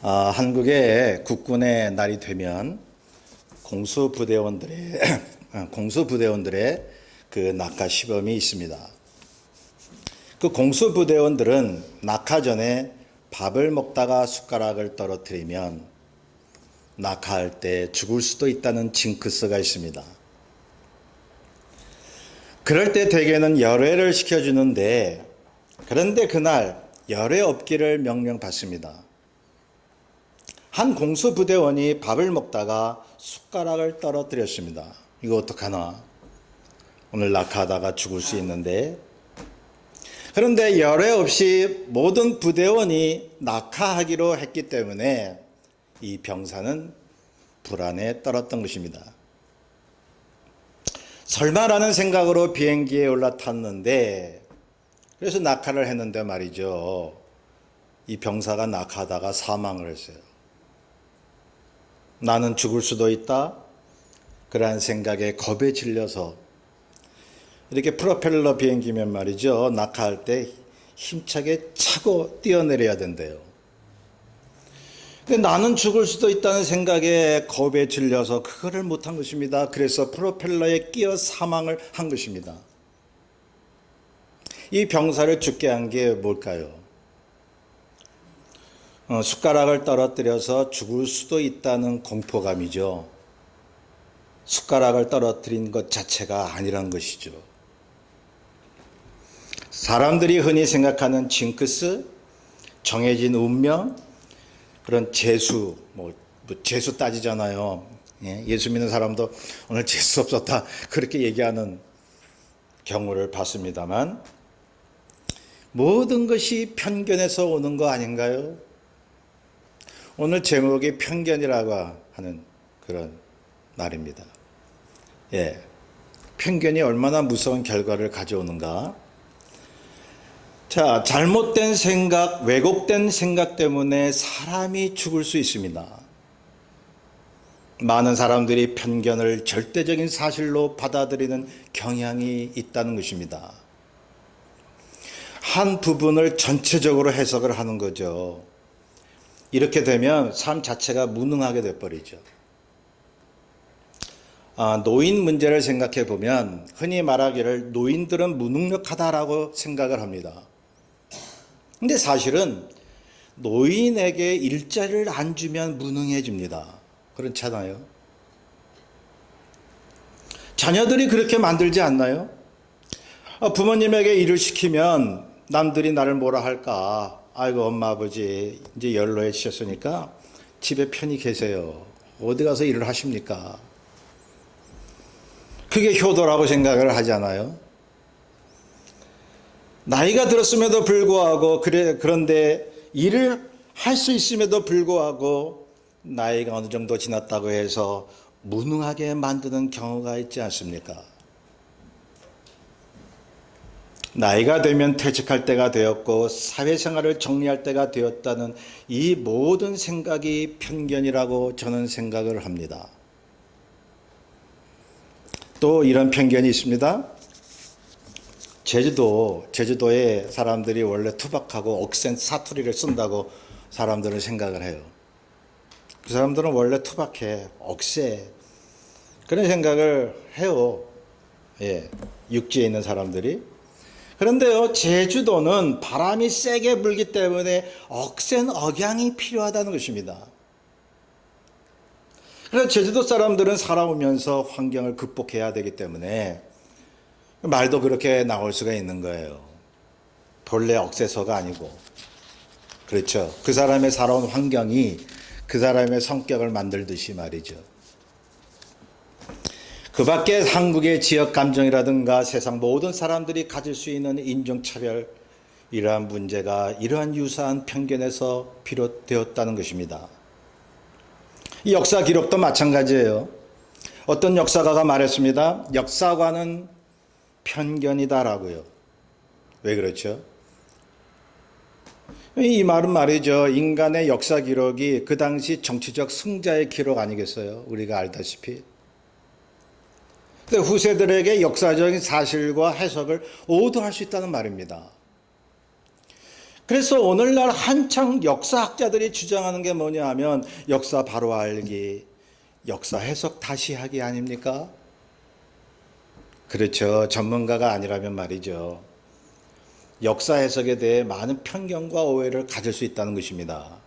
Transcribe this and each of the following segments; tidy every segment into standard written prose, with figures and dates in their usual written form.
한국의 국군의 날이 되면 공수부대원들의 그 낙하 시범이 있습니다. 그 공수부대원들은 낙하 전에 밥을 먹다가 숟가락을 떨어뜨리면 낙하할 때 죽을 수도 있다는 징크스가 있습니다. 그럴 때 대개는 열회를 시켜주는데, 그런데 그날 열회 없기를 명령받습니다. 한 공수부대원이 밥을 먹다가 숟가락을 떨어뜨렸습니다. 이거 어떡하나? 오늘 낙하하다가 죽을 수 있는데. 그런데 열애 없이 모든 부대원이 낙하하기로 했기 때문에 이 병사는 불안에 떨었던 것입니다. 설마라는 생각으로 비행기에 올라탔는데, 그래서 낙하를 했는데 말이죠. 이 병사가 낙하하다가 사망을 했어요. 나는 죽을 수도 있다. 그러한 생각에 겁에 질려서 이렇게 프로펠러 비행기면 말이죠. 낙하할 때 힘차게 차고 뛰어내려야 된대요. 근데 나는 죽을 수도 있다는 생각에 겁에 질려서 그거를 못한 것입니다. 그래서 프로펠러에 끼어 사망을 한 것입니다. 이 병사를 죽게 한 게 뭘까요? 숟가락을 떨어뜨려서 죽을 수도 있다는 공포감이죠. 숟가락을 떨어뜨린 것 자체가 아니란 것이죠. 사람들이 흔히 생각하는 징크스, 정해진 운명, 그런 재수, 재수 따지잖아요. 예수 믿는 사람도 오늘 재수 없었다 그렇게 얘기하는 경우를 봤습니다만, 모든 것이 편견에서 오는 거 아닌가요? 오늘 제목이 편견이라고 하는 그런 날입니다. 편견이 얼마나 무서운 결과를 가져오는가. 자, 잘못된 생각, 왜곡된 생각 때문에 사람이 죽을 수 있습니다. 많은 사람들이 편견을 절대적인 사실로 받아들이는 경향이 있다는 것입니다. 한 부분을 전체적으로 해석을 하는 거죠. 이렇게 되면 삶 자체가 무능하게 돼버리죠. 노인 문제를 생각해 보면 흔히 말하기를 노인들은 무능력하다라고 생각을 합니다. 근데 사실은 노인에게 일자리를 안 주면 무능해집니다. 그렇잖아요. 자녀들이 그렇게 만들지 않나요? 부모님에게 일을 시키면 남들이 나를 뭐라 할까? 아이고 엄마 아버지 이제 연로해지셨으니까 집에 편히 계세요. 어디 가서 일을 하십니까? 그게 효도라고 생각을 하잖아요. 나이가 들었음에도 불구하고 그런데 일을 할 수 있음에도 불구하고 나이가 어느 정도 지났다고 해서 무능하게 만드는 경우가 있지 않습니까? 나이가 되면 퇴직할 때가 되었고 사회생활을 정리할 때가 되었다는 이 모든 생각이 편견이라고 저는 생각을 합니다. 또 이런 편견이 있습니다. 제주도에 사람들이 원래 투박하고 억센 사투리를 쓴다고 사람들은 생각을 해요. 그 사람들은 원래 투박해, 억세. 그런 생각을 해요. 육지에 있는 사람들이. 그런데요, 제주도는 바람이 세게 불기 때문에 억센 억양이 필요하다는 것입니다. 그래서 제주도 사람들은 살아오면서 환경을 극복해야 되기 때문에 말도 그렇게 나올 수가 있는 거예요. 본래 억세서가 아니고. 그렇죠. 그 사람의 살아온 환경이 그 사람의 성격을 만들듯이 말이죠. 그 밖에 한국의 지역 감정이라든가 세상 모든 사람들이 가질 수 있는 인종차별, 이러한 문제가 이러한 유사한 편견에서 비롯되었다는 것입니다. 이 역사 기록도 마찬가지예요. 어떤 역사가가 말했습니다. 역사관은 편견이다라고요. 왜 그렇죠? 이 말은 말이죠. 인간의 역사 기록이 그 당시 정치적 승자의 기록 아니겠어요? 우리가 알다시피. 후세들에게 역사적인 사실과 해석을 오도할 수 있다는 말입니다. 그래서 오늘날 한창 역사학자들이 주장하는 게 뭐냐 하면 역사 바로 알기, 역사 해석 다시 하기 아닙니까? 그렇죠. 전문가가 아니라면 말이죠. 역사 해석에 대해 많은 편견과 오해를 가질 수 있다는 것입니다.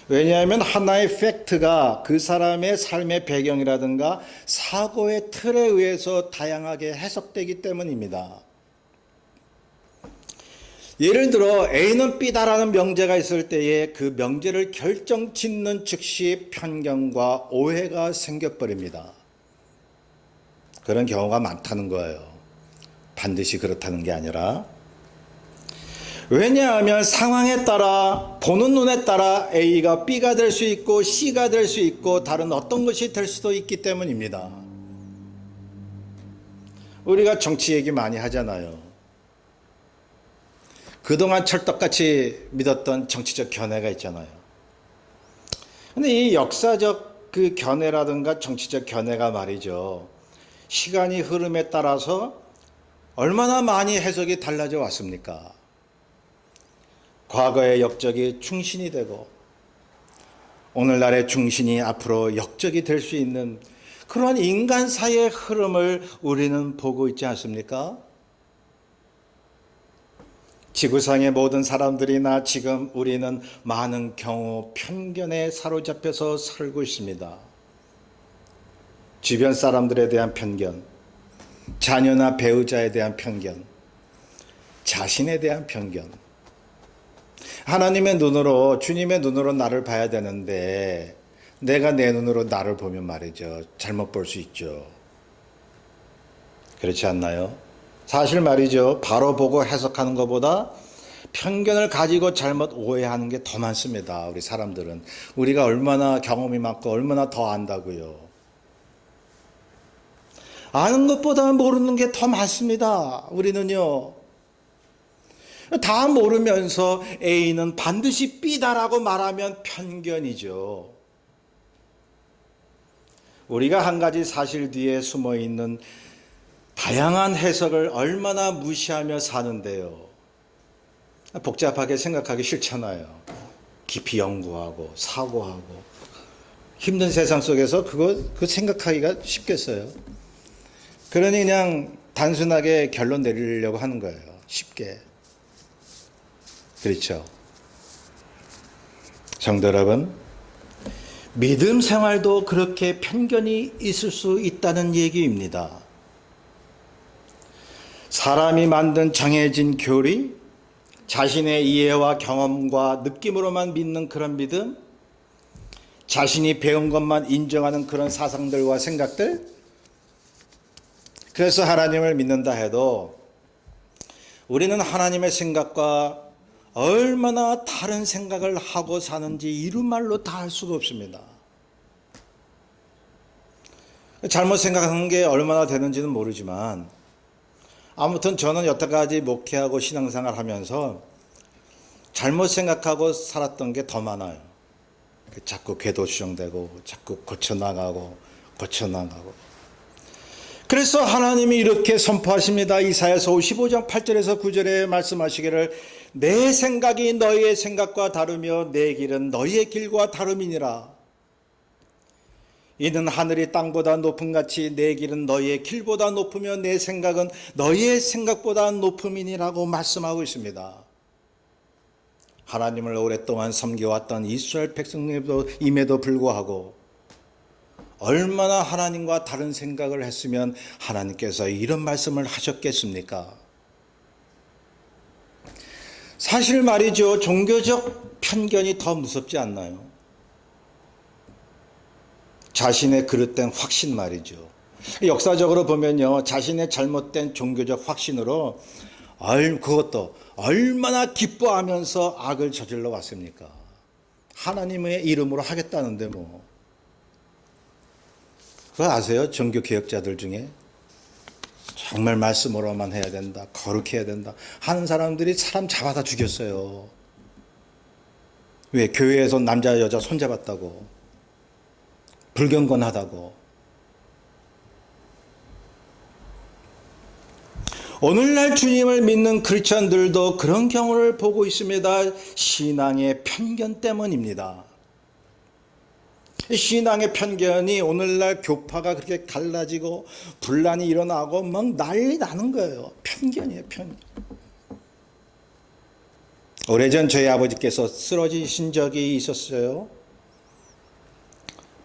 왜냐하면 하나의 팩트가 그 사람의 삶의 배경이라든가 사고의 틀에 의해서 다양하게 해석되기 때문입니다. 예를 들어 A는 B다라는 명제가 있을 때에 그 명제를 결정짓는 즉시 편견과 오해가 생겨버립니다. 그런 경우가 많다는 거예요. 반드시 그렇다는 게 아니라. 왜냐하면 상황에 따라 보는 눈에 따라 A가 B가 될 수 있고 C가 될 수 있고 다른 어떤 것이 될 수도 있기 때문입니다. 우리가 정치 얘기 많이 하잖아요. 그동안 철떡같이 믿었던 정치적 견해가 있잖아요. 근데 이 역사적 그 견해라든가 정치적 견해가 말이죠. 시간이 흐름에 따라서 얼마나 많이 해석이 달라져 왔습니까? 과거의 역적이 충신이 되고 오늘날의 충신이 앞으로 역적이 될 수 있는 그런 인간사의 흐름을 우리는 보고 있지 않습니까? 지구상의 모든 사람들이나 지금 우리는 많은 경우 편견에 사로잡혀서 살고 있습니다. 주변 사람들에 대한 편견, 자녀나 배우자에 대한 편견, 자신에 대한 편견. 하나님의 눈으로, 주님의 눈으로 나를 봐야 되는데 내가 내 눈으로 나를 보면 말이죠. 잘못 볼 수 있죠. 그렇지 않나요? 사실 말이죠. 바로 보고 해석하는 것보다 편견을 가지고 잘못 오해하는 게 더 많습니다. 우리 사람들은. 우리가 얼마나 경험이 많고 얼마나 더 안다고요. 아는 것보다 모르는 게 더 많습니다. 우리는요. 다 모르면서 A는 반드시 B다라고 말하면 편견이죠. 우리가 한 가지 사실 뒤에 숨어 있는 다양한 해석을 얼마나 무시하며 사는데요. 복잡하게 생각하기 싫잖아요. 깊이 연구하고 사고하고 힘든 세상 속에서 그 생각하기가 쉽겠어요. 그러니 그냥 단순하게 결론 내리려고 하는 거예요. 쉽게. 그렇죠. 성도 여러분, 믿음 생활도 그렇게 편견이 있을 수 있다는 얘기입니다. 사람이 만든 정해진 교리, 자신의 이해와 경험과 느낌으로만 믿는 그런 믿음, 자신이 배운 것만 인정하는 그런 사상들과 생각들, 그래서 하나님을 믿는다 해도 우리는 하나님의 생각과 얼마나 다른 생각을 하고 사는지 이루 말로 다 알 수가 없습니다. 잘못 생각하는 게 얼마나 되는지는 모르지만 아무튼 저는 여태까지 목회하고 신앙생활 하면서 잘못 생각하고 살았던 게 더 많아요. 자꾸 궤도 수정되고 자꾸 고쳐나가고. 그래서 하나님이 이렇게 선포하십니다. 이사야서 55장 8절에서 9절에 말씀하시기를 내 생각이 너희의 생각과 다르며 내 길은 너희의 길과 다름이니라. 이는 하늘이 땅보다 높음 같이 내 길은 너희의 길보다 높으며 내 생각은 너희의 생각보다 높음이니라고 말씀하고 있습니다. 하나님을 오랫동안 섬겨왔던 이스라엘 백성임에도 불구하고 얼마나 하나님과 다른 생각을 했으면 하나님께서 이런 말씀을 하셨겠습니까? 사실 말이죠. 종교적 편견이 더 무섭지 않나요? 자신의 그릇된 확신 말이죠. 역사적으로 보면요. 자신의 잘못된 종교적 확신으로 그것도 얼마나 기뻐하면서 악을 저질러 왔습니까? 하나님의 이름으로 하겠다는데 뭐. 그거 아세요? 종교개혁자들 중에 정말 말씀으로만 해야 된다, 거룩해야 된다 하는 사람들이 사람 잡아다 죽였어요. 왜? 교회에서 남자 여자 손잡았다고, 불경건하다고. 오늘날 주님을 믿는 크리스천들도 그런 경우를 보고 있습니다. 신앙의 편견 때문입니다. 신앙의 편견이 오늘날 교파가 그렇게 갈라지고 분란이 일어나고 막 난리 나는 거예요. 편견이에요, 편견. 오래전 저희 아버지께서 쓰러지신 적이 있었어요.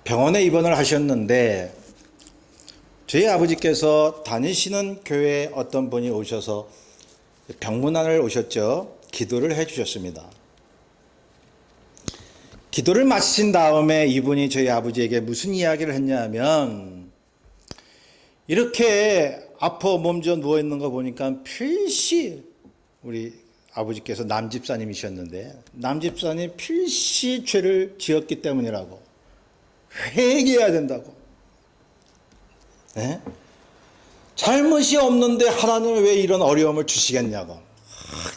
병원에 입원을 하셨는데 저희 아버지께서 다니시는 교회에 어떤 분이 오셔서 병문안을 오셨죠. 기도를 해 주셨습니다. 기도를 마친 다음에 이분이 저희 아버지에게 무슨 이야기를 했냐면, 이렇게 아파 몸져 누워있는 거 보니까 필시, 우리 아버지께서 남집사님이셨는데 남집사님 필시 죄를 지었기 때문이라고, 회개해야 된다고. 네? 잘못이 없는데 하나님은 왜 이런 어려움을 주시겠냐고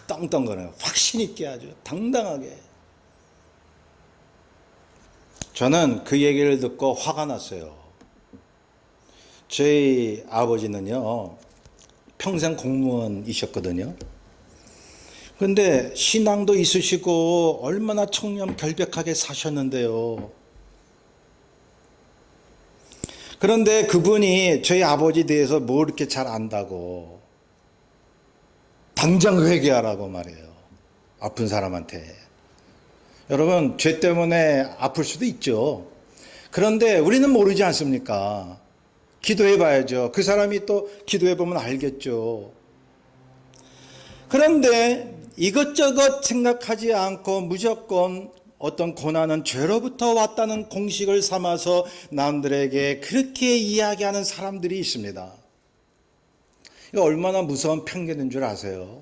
떵떵거려요. 확신 있게 아주 당당하게. 저는 그 얘기를 듣고 화가 났어요. 저희 아버지는요, 평생 공무원이셨거든요. 그런데 신앙도 있으시고 얼마나 청렴 결백하게 사셨는데요. 그런데 그분이 저희 아버지에 대해서 뭐 이렇게 잘 안다고 당장 회개하라고 말해요. 아픈 사람한테. 여러분, 죄 때문에 아플 수도 있죠. 그런데 우리는 모르지 않습니까? 기도해 봐야죠. 그 사람이 또 기도해 보면 알겠죠. 그런데 이것저것 생각하지 않고 무조건 어떤 고난은 죄로부터 왔다는 공식을 삼아서 남들에게 그렇게 이야기하는 사람들이 있습니다. 이거 얼마나 무서운 편견인 줄 아세요?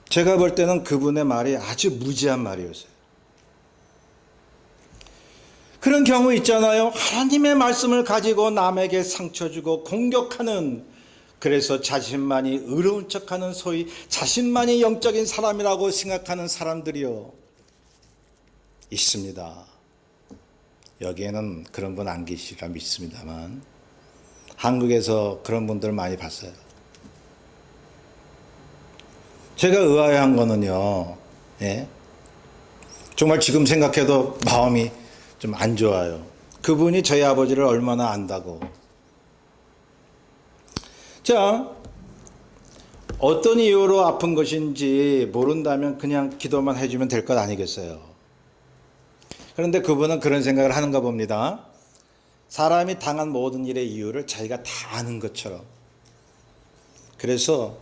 제가 볼 때는 그분의 말이 아주 무지한 말이었어요. 그런 경우 있잖아요. 하나님의 말씀을 가지고 남에게 상처 주고 공격하는, 그래서 자신만이 의로운 척하는, 소위 자신만이 영적인 사람이라고 생각하는 사람들이요, 있습니다. 여기에는 그런 분 안 계시리라 믿습니다만 한국에서 그런 분들 많이 봤어요. 제가 의아해한 거는요, 예? 정말 지금 생각해도 마음이 좀 안 좋아요. 그분이 저희 아버지를 얼마나 안다고. 자, 어떤 이유로 아픈 것인지 모른다면 그냥 기도만 해주면 될 것 아니겠어요? 그런데 그분은 그런 생각을 하는가 봅니다. 사람이 당한 모든 일의 이유를 자기가 다 아는 것처럼. 그래서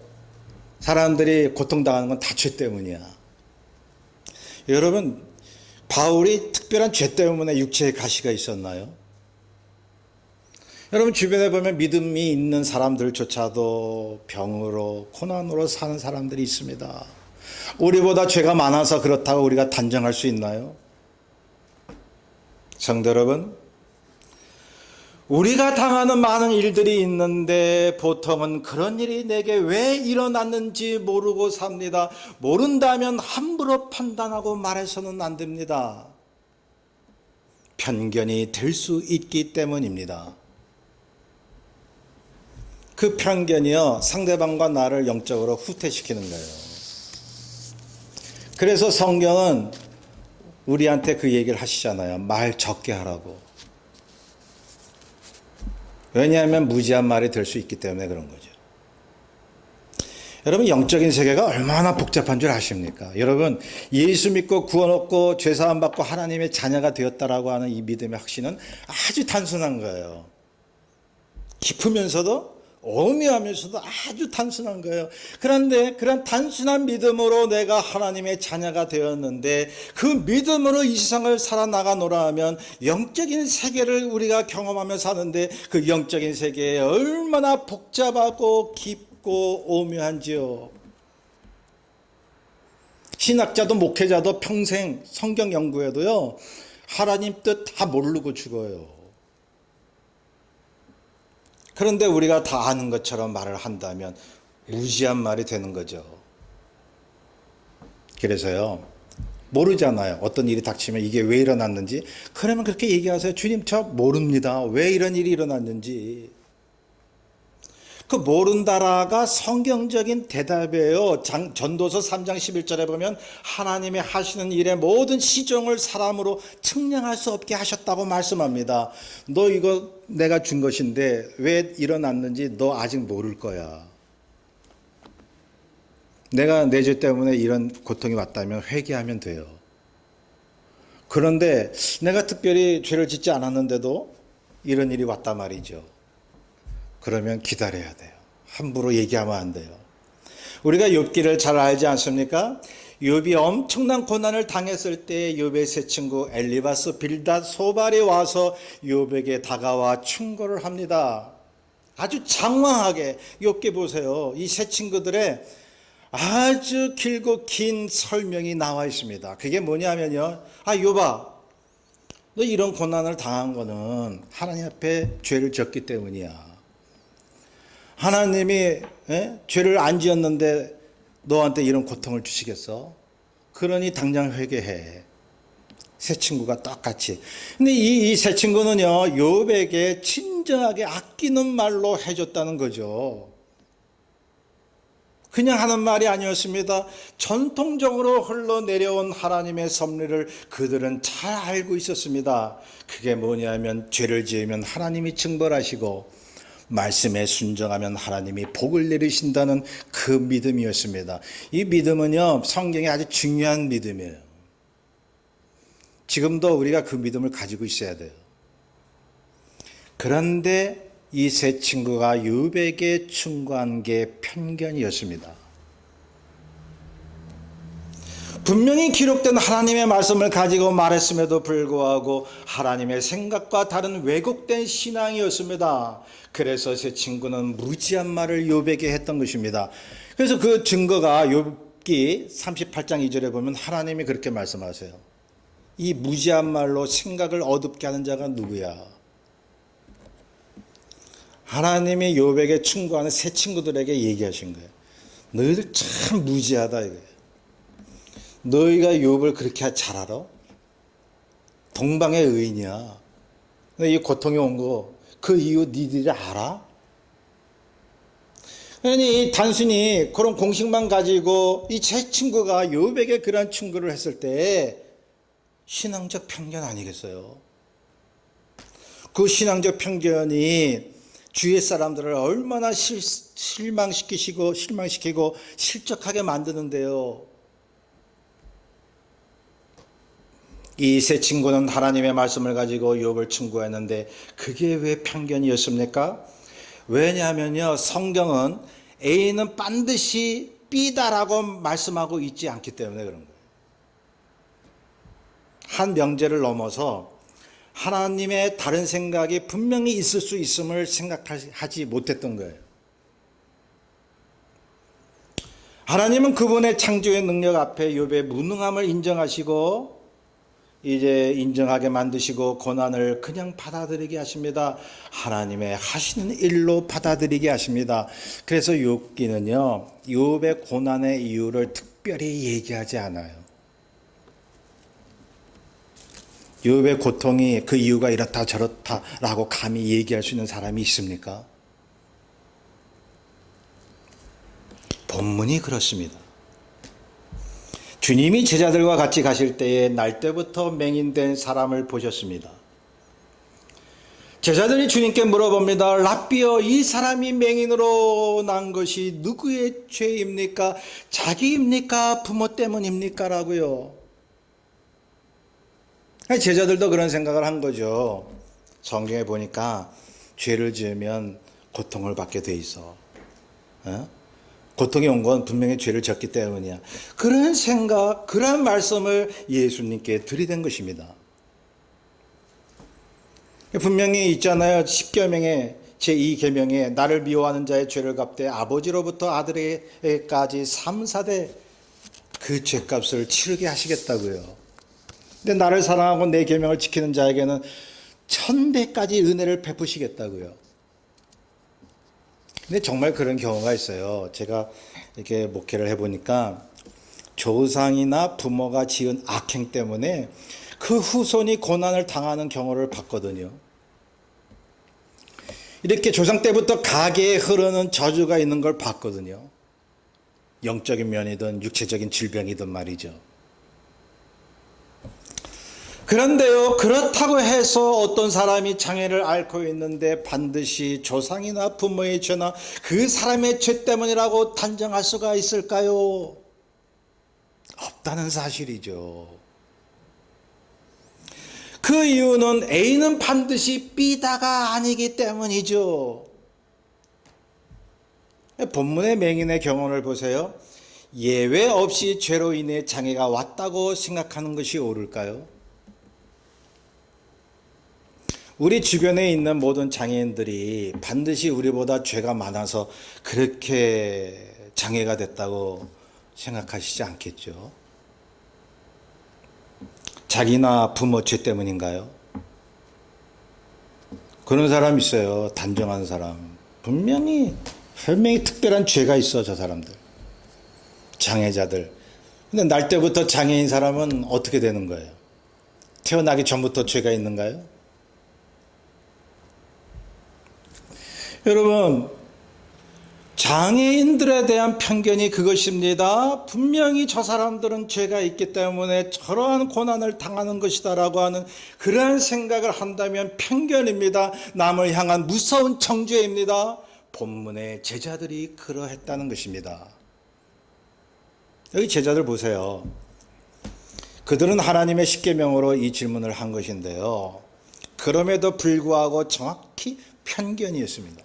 사람들이 고통당하는 건 다 죄 때문이야. 여러분, 바울이 특별한 죄 때문에 육체에 가시가 있었나요? 여러분, 주변에 보면 믿음이 있는 사람들조차도 병으로, 고난으로 사는 사람들이 있습니다. 우리보다 죄가 많아서 그렇다고 우리가 단정할 수 있나요? 성도 여러분, 우리가 당하는 많은 일들이 있는데 보통은 그런 일이 내게 왜 일어났는지 모르고 삽니다. 모른다면 함부로 판단하고 말해서는 안 됩니다. 편견이 될 수 있기 때문입니다. 그 편견이요, 상대방과 나를 영적으로 후퇴시키는 거예요. 그래서 성경은 우리한테 그 얘기를 하시잖아요. 말 적게 하라고. 왜냐하면 무지한 말이 될 수 있기 때문에 그런 거죠. 여러분, 영적인 세계가 얼마나 복잡한 줄 아십니까? 여러분, 예수 믿고 구원 얻고 죄사함 받고 하나님의 자녀가 되었다라고 하는 이 믿음의 확신은 아주 단순한 거예요. 깊으면서도 오묘하면서도 아주 단순한 거예요. 그런데 그런 단순한 믿음으로 내가 하나님의 자녀가 되었는데 그 믿음으로 이 세상을 살아나가노라 하면 영적인 세계를 우리가 경험하며 사는데 그 영적인 세계에 얼마나 복잡하고 깊고 오묘한지요. 신학자도 목회자도 평생 성경 연구해도요, 하나님 뜻 다 모르고 죽어요. 그런데 우리가 다 아는 것처럼 말을 한다면 무지한 말이 되는 거죠. 그래서요, 모르잖아요. 어떤 일이 닥치면 이게 왜 일어났는지. 그러면 그렇게 얘기하세요. 주님, 저 모릅니다. 왜 이런 일이 일어났는지. 그 모른다라가 성경적인 대답이에요. 전도서 3장 11절에 보면 하나님의 하시는 일의 모든 시종을 사람으로 측량할 수 없게 하셨다고 말씀합니다. 너 이거 내가 준 것인데 왜 일어났는지 너 아직 모를 거야. 내가 내 죄 때문에 이런 고통이 왔다면 회개하면 돼요. 그런데 내가 특별히 죄를 짓지 않았는데도 이런 일이 왔단 말이죠. 그러면 기다려야 돼요. 함부로 얘기하면 안 돼요. 우리가 욥기를 잘 알지 않습니까? 욥이 엄청난 고난을 당했을 때 욥의 세 친구 엘리바스, 빌닷, 소발이 와서 욥에게 다가와 충고를 합니다. 아주 장황하게. 욥기 보세요. 이 세 친구들의 아주 길고 긴 설명이 나와 있습니다. 그게 뭐냐면요. 욥아, 너 이런 고난을 당한 거는 하나님 앞에 죄를 졌기 때문이야. 하나님이 죄를 안 지었는데 너한테 이런 고통을 주시겠어? 그러니 당장 회개해. 세 친구가 똑같이. 근데 이 세 친구는요, 욥에게 친절하게 아끼는 말로 해줬다는 거죠. 그냥 하는 말이 아니었습니다. 전통적으로 흘러내려온 하나님의 섭리를 그들은 잘 알고 있었습니다. 그게 뭐냐면 죄를 지으면 하나님이 징벌하시고 말씀에 순종하면 하나님이 복을 내리신다는 그 믿음이었습니다. 이 믿음은요, 성경에 아주 중요한 믿음이에요. 지금도 우리가 그 믿음을 가지고 있어야 돼요. 그런데 이 세 친구가 욥에게 충고한 게 편견이었습니다. 분명히 기록된 하나님의 말씀을 가지고 말했음에도 불구하고 하나님의 생각과 다른 왜곡된 신앙이었습니다. 그래서 세 친구는 무지한 말을 욥에게 했던 것입니다. 그래서 그 증거가 욥기 38장 2절에 보면 하나님이 그렇게 말씀하세요. 이 무지한 말로 생각을 어둡게 하는 자가 누구야? 하나님이 욥에게 충고하는 세 친구들에게 얘기하신 거예요. 너희들 참 무지하다 이거예요. 너희가 욥을 그렇게 잘 알아? 동방의 의인이야. 이 고통이 온 거 그 이유 니들이 알아? 그러니 단순히 그런 공식만 가지고 이 세 친구가 욥에게 그런 충고를 했을 때 신앙적 편견 아니겠어요? 그 신앙적 편견이 주위의 사람들을 얼마나 실망시키고 실족하게 만드는데요. 이 세 친구는 하나님의 말씀을 가지고 욥을 충고했는데 그게 왜 편견이었습니까? 왜냐하면요, 성경은 A는 반드시 B다라고 말씀하고 있지 않기 때문에 그런 거예요. 한 명제를 넘어서 하나님의 다른 생각이 분명히 있을 수 있음을 생각하지 못했던 거예요. 하나님은 그분의 창조의 능력 앞에 욥의 무능함을 인정하시고 이제 인정하게 만드시고 고난을 그냥 받아들이게 하십니다. 하나님의 하시는 일로 받아들이게 하십니다. 그래서 욥기는요, 욥의 고난의 이유를 특별히 얘기하지 않아요. 욥의 고통이 그 이유가 이렇다 저렇다라고 감히 얘기할 수 있는 사람이 있습니까? 본문이 그렇습니다. 주님이 제자들과 같이 가실 때에 날 때부터 맹인된 사람을 보셨습니다. 제자들이 주님께 물어봅니다. 랍비여, 이 사람이 맹인으로 난 것이 누구의 죄입니까? 자기입니까? 부모 때문입니까? 라고요. 제자들도 그런 생각을 한 거죠. 성경에 보니까 죄를 지으면 고통을 받게 돼 있어. 고통이 온 건 분명히 죄를 졌기 때문이야. 그런 생각, 그런 말씀을 예수님께 들이댄 것입니다. 분명히 있잖아요. 10계명의 제2계명에 나를 미워하는 자의 죄를 갚되 아버지로부터 아들에게까지 3, 4대 그 죄값을 치르게 하시겠다고요. 근데 나를 사랑하고 내 계명을 지키는 자에게는 1000배까지 은혜를 베푸시겠다고요. 근데 정말 그런 경우가 있어요. 제가 이렇게 목회를 해보니까 조상이나 부모가 지은 악행 때문에 그 후손이 고난을 당하는 경우를 봤거든요. 이렇게 조상 때부터 가게에 흐르는 저주가 있는 걸 봤거든요. 영적인 면이든 육체적인 질병이든 말이죠. 그런데요, 그렇다고 해서 어떤 사람이 장애를 앓고 있는데 반드시 조상이나 부모의 죄나 그 사람의 죄 때문이라고 단정할 수가 있을까요? 없다는 사실이죠. 그 이유는 A는 반드시 B다가 아니기 때문이죠. 본문의 맹인의 경험을 보세요. 예외 없이 죄로 인해 장애가 왔다고 생각하는 것이 옳을까요? 우리 주변에 있는 모든 장애인들이 반드시 우리보다 죄가 많아서 그렇게 장애가 됐다고 생각하시지 않겠죠? 자기나 부모 죄 때문인가요? 그런 사람 있어요. 단정한 사람. 분명히 특별한 죄가 있어, 저 사람들. 장애자들. 근데 날 때부터 장애인 사람은 어떻게 되는 거예요? 태어나기 전부터 죄가 있는가요? 여러분, 장애인들에 대한 편견이 그것입니다. 분명히 저 사람들은 죄가 있기 때문에 저러한 고난을 당하는 것이다라고 하는 그러한 생각을 한다면 편견입니다. 남을 향한 무서운 정죄입니다. 본문의 제자들이 그러했다는 것입니다. 여기 제자들 보세요. 그들은 하나님의 십계명으로 이 질문을 한 것인데요. 그럼에도 불구하고 정확히 편견이었습니다.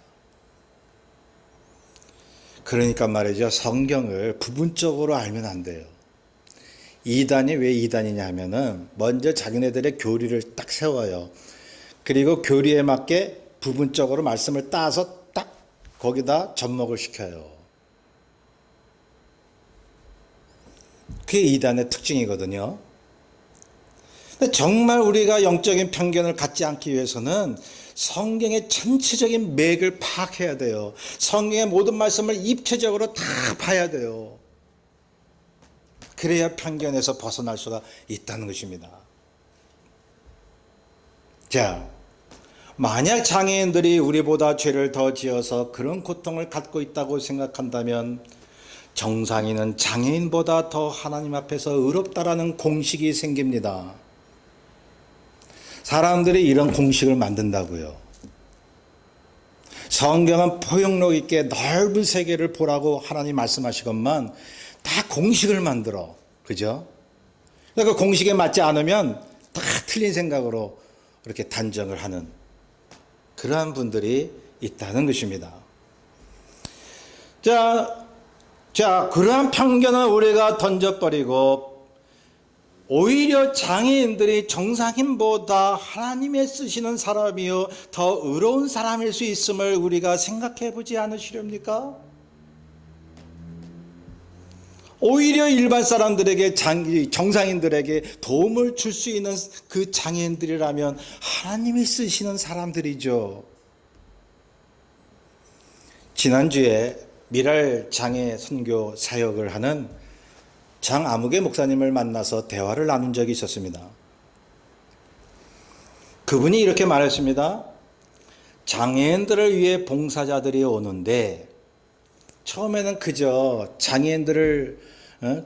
그러니까 말이죠. 성경을 부분적으로 알면 안 돼요. 이단이 왜 이단이냐 하면은 먼저 자기네들의 교리를 딱 세워요. 그리고 교리에 맞게 부분적으로 말씀을 따서 딱 거기다 접목을 시켜요. 그게 이단의 특징이거든요. 근데 정말 우리가 영적인 편견을 갖지 않기 위해서는 성경의 전체적인 맥을 파악해야 돼요. 성경의 모든 말씀을 입체적으로 다 봐야 돼요. 그래야 편견에서 벗어날 수가 있다는 것입니다. 자, 만약 장애인들이 우리보다 죄를 더 지어서 그런 고통을 갖고 있다고 생각한다면 정상인은 장애인보다 더 하나님 앞에서 의롭다라는 공식이 생깁니다. 사람들이 이런 공식을 만든다고요. 성경은 포용력 있게 넓은 세계를 보라고 하나님 말씀하시건만 다 공식을 만들어. 그죠? 그 공식에 맞지 않으면 다 틀린 생각으로 이렇게 단정을 하는 그러한 분들이 있다는 것입니다. 자, 그러한 편견을 우리가 던져버리고 오히려 장애인들이 정상인보다 하나님의 쓰시는 사람이요 더 의로운 사람일 수 있음을 우리가 생각해 보지 않으시렵니까? 오히려 일반 사람들에게 정상인들에게 도움을 줄 수 있는 그 장애인들이라면 하나님이 쓰시는 사람들이죠. 지난주에 미랄 장애 선교 사역을 하는 장아무개 목사님을 만나서 대화를 나눈 적이 있었습니다. 그분이 이렇게 말했습니다. 장애인들을 위해 봉사자들이 오는데 처음에는 그저 장애인들을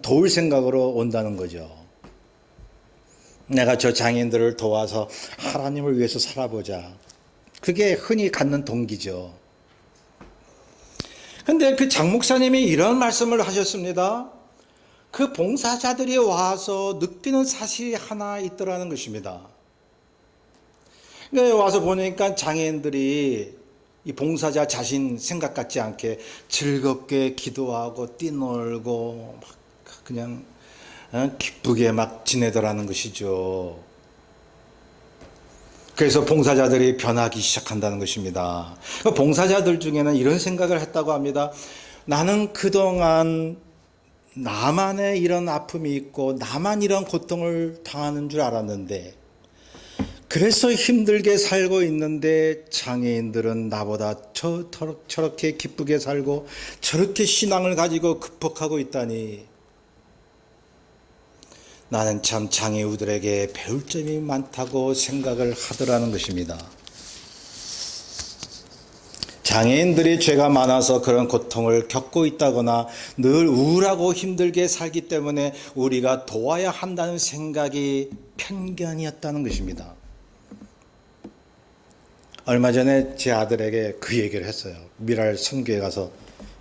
도울 생각으로 온다는 거죠. 내가 저 장애인들을 도와서 하나님을 위해서 살아보자. 그게 흔히 갖는 동기죠. 근데 그 장 목사님이 이런 말씀을 하셨습니다. 그 봉사자들이 와서 느끼는 사실이 하나 있더라는 것입니다. 와서 보니까 장애인들이 이 봉사자 자신 생각 같지 않게 즐겁게 기도하고 뛰놀고 막 그냥 기쁘게 막 지내더라는 것이죠. 그래서 봉사자들이 변하기 시작한다는 것입니다. 봉사자들 중에는 이런 생각을 했다고 합니다. 나는 그동안 나만의 이런 아픔이 있고 나만 이런 고통을 당하는 줄 알았는데 그래서 힘들게 살고 있는데 장애인들은 나보다 저렇게 기쁘게 살고 저렇게 신앙을 가지고 극복하고 있다니 나는 참 장애우들에게 배울 점이 많다고 생각을 하더라는 것입니다. 장애인들이 죄가 많아서 그런 고통을 겪고 있다거나 늘 우울하고 힘들게 살기 때문에 우리가 도와야 한다는 생각이 편견이었다는 것입니다. 얼마 전에 제 아들에게 그 얘기를 했어요. 미랄 선교에 가서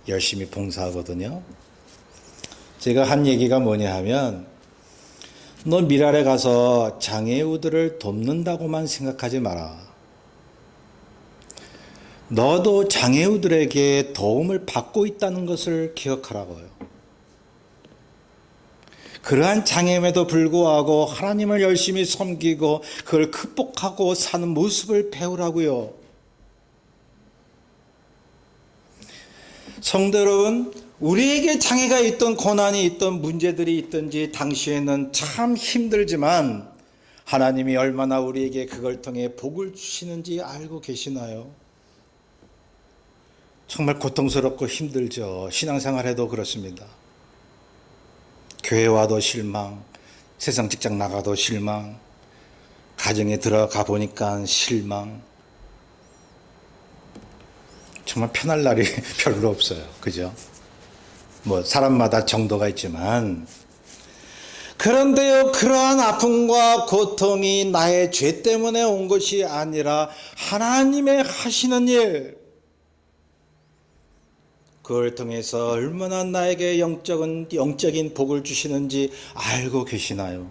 열심히 봉사하거든요. 제가 한 얘기가 뭐냐 하면, 너 미랄에 가서 장애우들을 돕는다고만 생각하지 마라. 너도 장애우들에게 도움을 받고 있다는 것을 기억하라고요. 그러한 장애임에도 불구하고 하나님을 열심히 섬기고 그걸 극복하고 사는 모습을 배우라고요. 성도 여러분, 우리에게 장애가 있던 고난이 있던 문제들이 있든지 당시에는 참 힘들지만 하나님이 얼마나 우리에게 그걸 통해 복을 주시는지 알고 계시나요? 정말 고통스럽고 힘들죠. 신앙생활에도 그렇습니다. 교회 와도 실망, 세상 직장 나가도 실망, 가정에 들어가 보니까 실망. 정말 편할 날이 별로 없어요. 그죠? 뭐 사람마다 정도가 있지만, 그런데요, 그러한 아픔과 고통이 나의 죄 때문에 온 것이 아니라 하나님의 하시는 일, 그걸 통해서 얼마나 나에게 영적인 복을 주시는지 알고 계시나요?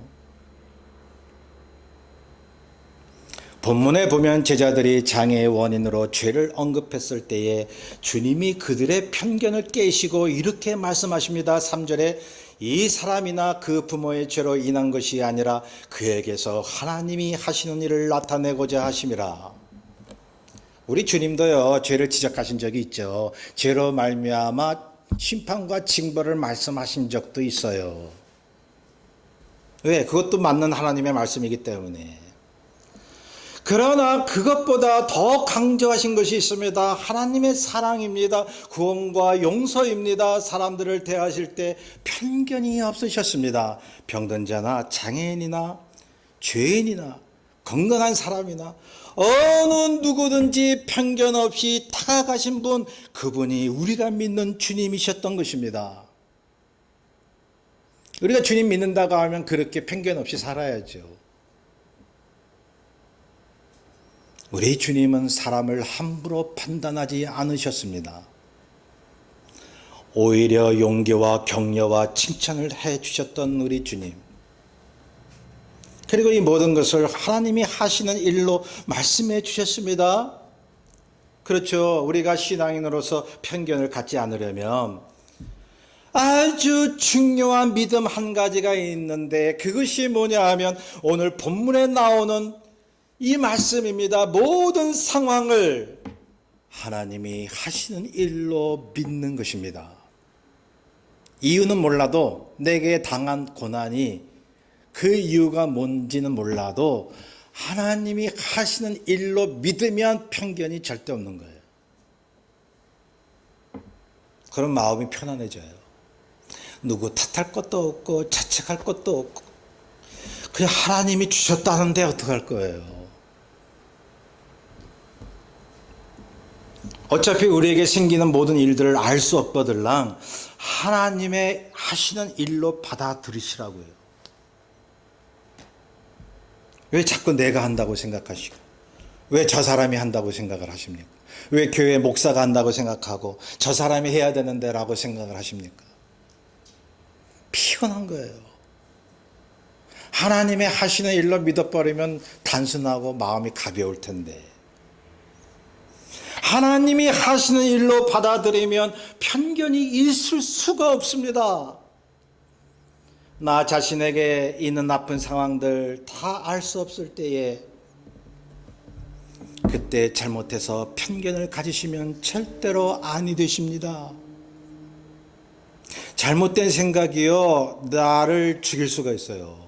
본문에 보면 제자들이 장애의 원인으로 죄를 언급했을 때에 주님이 그들의 편견을 깨시고 이렇게 말씀하십니다. 3절에 이 사람이나 그 부모의 죄로 인한 것이 아니라 그에게서 하나님이 하시는 일을 나타내고자 하심이라. 우리 주님도요, 죄를 지적하신 적이 있죠. 죄로 말미암아 심판과 징벌을 말씀하신 적도 있어요. 왜? 그것도 맞는 하나님의 말씀이기 때문에. 그러나 그것보다 더 강조하신 것이 있습니다. 하나님의 사랑입니다. 구원과 용서입니다. 사람들을 대하실 때 편견이 없으셨습니다. 병든 자나 장애인이나 죄인이나 건강한 사람이나 어느 누구든지 편견 없이 다가가신 분, 그분이 우리가 믿는 주님이셨던 것입니다. 우리가 주님 믿는다고 하면 그렇게 편견 없이 살아야죠. 우리 주님은 사람을 함부로 판단하지 않으셨습니다. 오히려 용기와 격려와 칭찬을 해 주셨던 우리 주님. 그리고 이 모든 것을 하나님이 하시는 일로 말씀해 주셨습니다. 그렇죠. 우리가 신앙인으로서 편견을 갖지 않으려면 아주 중요한 믿음 한 가지가 있는데, 그것이 뭐냐 하면 오늘 본문에 나오는 이 말씀입니다. 모든 상황을 하나님이 하시는 일로 믿는 것입니다. 이유는 몰라도, 내게 당한 고난이 그 이유가 뭔지는 몰라도 하나님이 하시는 일로 믿으면 편견이 절대 없는 거예요. 그런 마음이 편안해져요. 누구 탓할 것도 없고 자책할 것도 없고 그냥 하나님이 주셨다는데 어떡할 거예요. 어차피 우리에게 생기는 모든 일들을 알 수 없거들랑 하나님의 하시는 일로 받아들이시라고요. 왜 자꾸 내가 한다고 생각하시고, 왜 저 사람이 한다고 생각을 하십니까? 왜 교회 목사가 한다고 생각하고 저 사람이 해야 되는데 라고 생각을 하십니까? 피곤한 거예요. 하나님의 하시는 일로 믿어버리면 단순하고 마음이 가벼울 텐데, 하나님이 하시는 일로 받아들이면 편견이 있을 수가 없습니다. 나 자신에게 있는 나쁜 상황들 다 알 수 없을 때에, 그때 잘못해서 편견을 가지시면 절대로 아니 되십니다. 잘못된 생각이요, 나를 죽일 수가 있어요.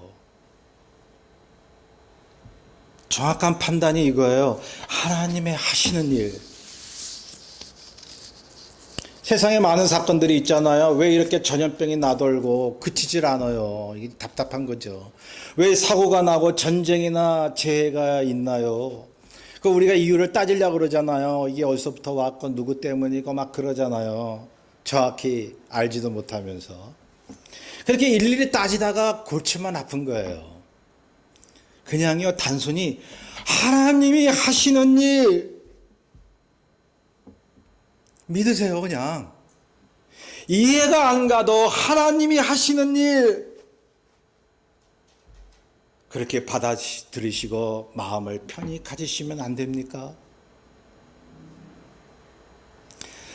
정확한 판단이 이거예요. 하나님의 하시는 일. 세상에 많은 사건들이 있잖아요. 왜 이렇게 전염병이 나돌고 그치질 않아요? 이게 답답한 거죠. 왜 사고가 나고 전쟁이나 재해가 있나요? 그 우리가 이유를 따지려고 그러잖아요. 이게 어디서부터 왔고 누구 때문이고 막 그러잖아요. 정확히 알지도 못하면서. 그렇게 일일이 따지다가 골치만 아픈 거예요. 그냥요, 단순히 하나님이 하시는 일 믿으세요. 그냥 이해가 안 가도 하나님이 하시는 일 그렇게 받아들이시고 마음을 편히 가지시면 안 됩니까?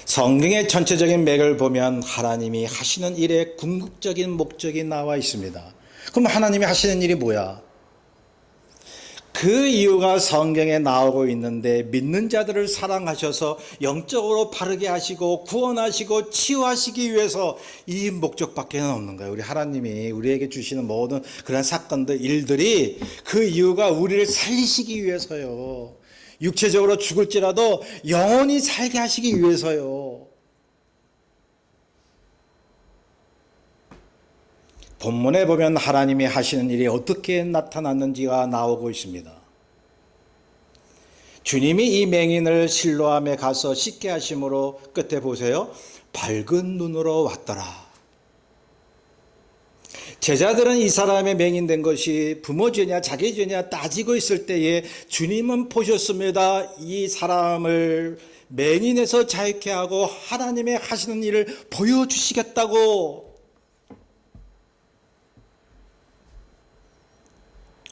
성경의 전체적인 맥을 보면 하나님이 하시는 일의 궁극적인 목적이 나와 있습니다. 그럼 하나님이 하시는 일이 뭐야? 그 이유가 성경에 나오고 있는데, 믿는 자들을 사랑하셔서 영적으로 바르게 하시고 구원하시고 치유하시기 위해서 이 목적밖에 없는 거예요. 우리 하나님이 우리에게 주시는 모든 그런 사건들, 일들이 그 이유가 우리를 살리시기 위해서요. 육체적으로 죽을지라도 영원히 살게 하시기 위해서요. 본문에 보면 하나님이 하시는 일이 어떻게 나타났는지가 나오고 있습니다. 주님이 이 맹인을 실로암에 가서 씻게 하심으로 끝에 보세요. 밝은 눈으로 왔더라. 제자들은 이 사람의 맹인된 것이 부모 죄냐 자기 죄냐 따지고 있을 때에 주님은 보셨습니다. 이 사람을 맹인에서 자유케 하고 하나님의 하시는 일을 보여주시겠다고.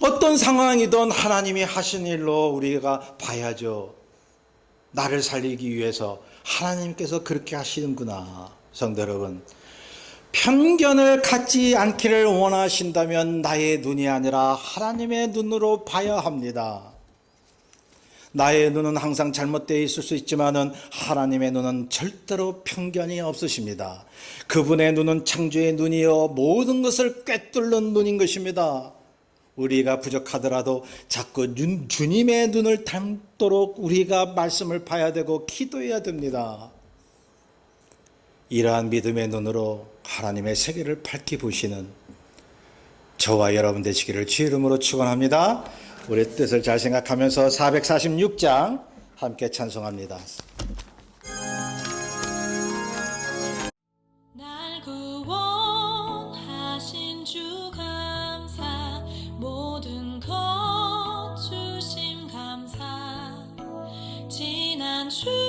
어떤 상황이든 하나님이 하신 일로 우리가 봐야죠. 나를 살리기 위해서 하나님께서 그렇게 하시는구나. 성도 여러분, 편견을 갖지 않기를 원하신다면 나의 눈이 아니라 하나님의 눈으로 봐야 합니다. 나의 눈은 항상 잘못되어 있을 수 있지만은 하나님의 눈은 절대로 편견이 없으십니다. 그분의 눈은 창조의 눈이요 모든 것을 꿰뚫는 눈인 것입니다. 우리가 부족하더라도 자꾸 주님의 눈을 닮도록 우리가 말씀을 봐야 되고 기도해야 됩니다. 이러한 믿음의 눈으로 하나님의 세계를 밝히 보시는 저와 여러분 되시기를 주의 이름으로 축원합니다. 우리 뜻을 잘 생각하면서 446장 함께 찬송합니다. 날 구원하신 주 감사, 모든 것 주심 감사, 지난 주